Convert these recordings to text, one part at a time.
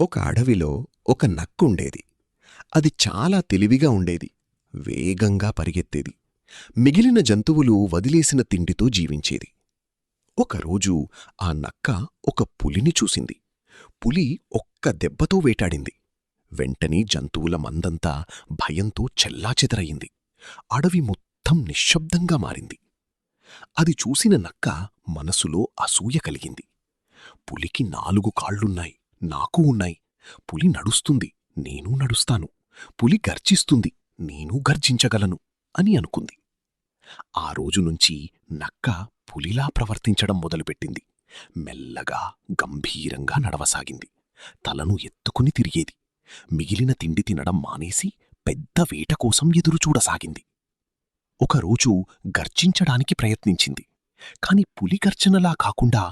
ఒక అడవిలో ఒక నక్కుండేది. అది చాలా తెలివిగా ఉండేది. వేగంగా పరిగెత్తేది. మిగిలిన జంతువులు వదిలేసిన తిండితో జీవించేది. ఒకరోజు ఆ నక్క ఒక పులిని చూసింది. పులి ఒక్క దెబ్బతో వేటాడింది. వెంటనే జంతువుల మందంతా భయంతో చెల్లాచెదరయింది. అడవి మొత్తం నిశ్శబ్దంగా మారింది. అది చూసిన నక్క మనసులో అసూయ కలిగింది. పులికి 4 కాళ్లున్నాయి, నాకూ ఉన్నాయి. పులి నడుస్తుంది, నేనూ నడుస్తాను. పులి గర్జిస్తుంది, నేనూ గర్జించగలను అని అనుకుంది. ఆ రోజునుంచి నక్క పులిలా ప్రవర్తించడం మొదలుపెట్టింది. మెల్లగా, గంభీరంగా నడవసాగింది. తలను ఎత్తుకుని తిరిగేది. మిగిలిన తిండి తినడం మానేసి పెద్ద వేట కోసం ఎదురుచూడసాగింది. ఒకరోజు గర్జించడానికి ప్రయత్నించింది. కాని పులి గర్జనలా కాకుండా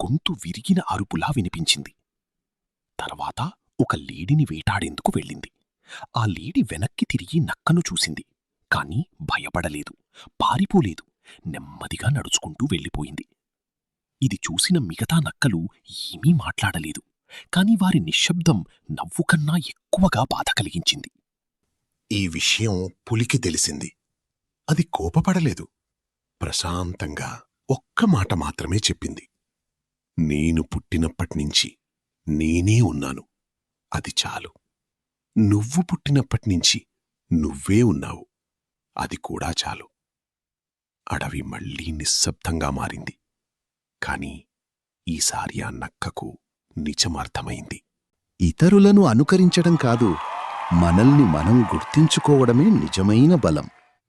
గొంతు విరిగిన అరుపులా వినిపించింది. తర్వాత ఒక లేడిని వేటాడేందుకు వెళ్ళింది. ఆ లేడి వెనక్కి తిరిగి నక్కను చూసింది. కాని భయపడలేదు, పారిపోలేదు. నెమ్మదిగా నడుచుకుంటూ వెళ్ళిపోయింది. ఇది చూసిన మిగతా నక్కలు ఏమీ మాట్లాడలేదు. కాని వారి నిశ్శబ్దం నవ్వుకన్నా ఎక్కువగా బాధ కలిగించింది. ఈ విషయం పులికి తెలిసింది. అది కోపపడలేదు. ప్రశాంతంగా ఒక్క మాట మాత్రమే చెప్పింది. నేను పుట్టినప్పట్నించి నేనే ఉన్నాను, అది చాలు. నువ్వు పుట్టినప్పట్నించి నువ్వే ఉన్నావు, అది కూడా చాలు. అడవి మళ్లీ నిశ్శబ్దంగా మారింది. కాని ఈసారి ఆ నక్కకు నిజమర్థమైంది. ఇతరులను అనుకరించడం కాదు, మనల్ని మనం గుర్తించుకోవడమే నిజమైన బలం.